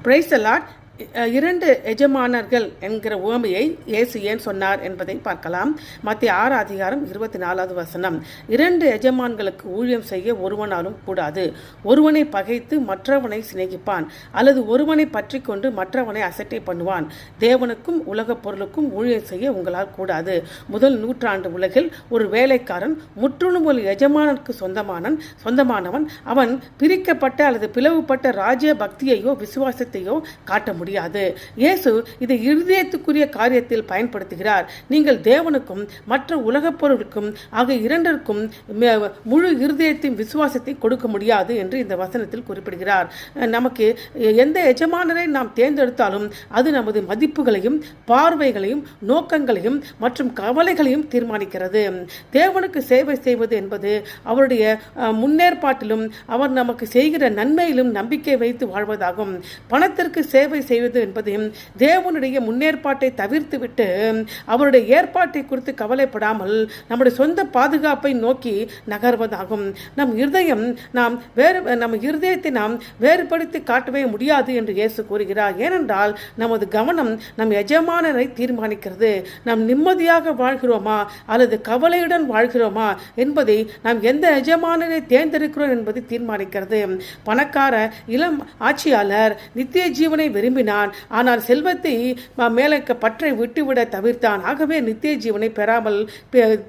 Praise the Lord. இரண்டு எஜமானர்கள் என்கிற உவமையை இயேசு ஏன் சொன்னார் என்பதை பார்க்கலாம். மத்திய 6 அதிகாரம் 24வது வசனம். இரண்டு எஜமான்களுக்கு ஊழியம் செய்ய ஒருவனாலும் கூடாது. ஒருவனை பகைத்து மற்றவனை சிநேகிப்பான், அல்லது ஒருவனை பற்றி கொண்டு மற்றவனை அசட்டை பண்ணுவான். தேவனுக்கும் உலகப் பொருளுக்கும் ஊழியம் செய்ய உங்களால் கூடாது. முதல் நூற்றாண்டு உலகில் ஒரு வேலைக்காரன் முற்றிலும் ஒரு எஜமானனுக்கு சொந்தமானவன். அவன் பிரிக்கப்பட்ட அல்லது பிளவுபட்ட ராஜ்ய பக்தியையோ விசுவாசத்தையோ காட்ட முடியாது. இயேசு இதை இருதயத்துக்குரிய காரியத்தில் பயன்படுத்துகிறார். நீங்கள் தேவனுக்கும் மற்ற உலகப் பொருளுக்கும் ஆகிய இரண்டிற்கும் முழு இருதயத்தின் விசுவாசத்தை கொடுக்க முடியாது என்று இந்த வசனத்தில் குறிப்பிடுகிறார். நமக்கு எந்த எஜமானரை நாம் தேர்ந்தெடுத்தாலும் அது நமது மதிப்புகளையும் பார்வைகளையும் நோக்கங்களையும் மற்றும் கவலைகளையும் தீர்மானிக்கிறது. தேவனுக்கு சேவை செய்வது என்பது அவருடைய முன்னேற்பாட்டிலும் அவர் நமக்கு செய்கிற நன்மையிலும் நம்பிக்கை வைத்து வாழ்வதாகும். பணத்திற்கு சேவை செய்வது என்பதையும் தேவனுடைய முன்னேற்பாட்டை தவிர்த்துவிட்டு அவருடைய ஏற்பாட்டை குறித்து கவலைப்படாமல் நம்முடைய சொந்த பாதுகாப்பை நோக்கி நகர்வதாகும். நம் இருதயத்தை நாம் வேறுபடுத்தி காட்டவே முடியாது என்று இயேசு கூறுகிறார். ஏனென்றால் நமது கவனம் நம் எஜமானரை தீர்மானிக்கிறது. நாம் நிம்மதியாக வாழ்கிறோமா அல்லது கவலையுடன் வாழ்கிறோமா என்பதை நாம் எந்த எஜமானரை தேர்ந்தெடுக்கிறோம் என்பதை தீர்மானிக்கிறது. பணக்கார இளம் ஆட்சியாளர் நித்திய ஜீவனை விரும்பினான், ஆனால் செல்வத்தை மேலே பற்றை விட்டுவிட தவிர்த்தான். ஆகவே நித்திய ஜீவனை பெறாமல்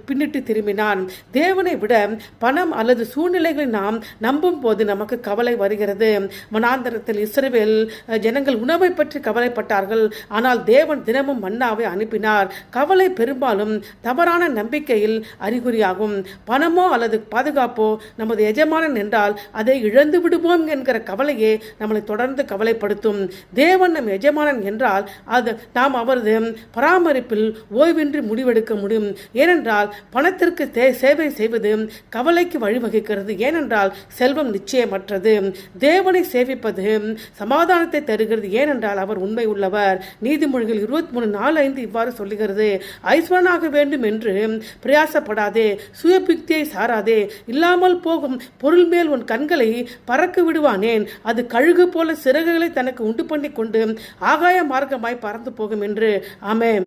பின்னிட்டு திரும்பினான். தேவனை விட பணம் அல்லது சூழ்நிலைகளை நாம் நம்பும் போது நமக்கு கவலை வருகிறது. வனாந்தரத்தில் இஸ்ரவேல் ஜனங்கள் உணவை பற்றி கவலைப்பட்டார்கள், ஆனால் தேவன் தினமும் மன்னாவை அனுப்பினார். கவலை பெரும்பாலும் தவறான நம்பிக்கையில் அறிகுறியாகும். பணமோ அல்லது பாதுகாப்போ நமது எஜமானன் என்றால் அதை இழந்து விடுவோம் என்கிற கவலையே நம்மளை தொடர்ந்து கவலைப்படுத்தும். தேவன் நம் எஜமானன் என்றால் அது நாம் அவரது பராமரிப்பில் ஓய்வின்றி முடிவெடுக்க முடியும். ஏனென்றால் பணத்திற்கு சேவை செய்வது கவலைக்கு வழிவகுக்கிறது. ஏனென்றால் செல்வம் நிச்சயமற்றது. தேவனை சேவிப்பது சமாதானத்தை தருகிறது. ஏனென்றால் அவர் உண்மை உள்ளவர். நீதிமொழிகள் 23:4-5 இவ்வாறு சொல்லுகிறது: ஐஸ்வரனாக வேண்டும் என்று பிரயாசப்படாதே, சுயபிக்தியை சாராதே. இல்லாமல் போகும் பொருள் மேல் உன் கண்களை பறக்க விடுவானேன். அது கழுகு போல சிறகுகளை தனக்கு உண்டு பண்ணி கொண்டு ஆகாய மார்க்கமாய் பறந்து போகும் என்று. ஆமென்.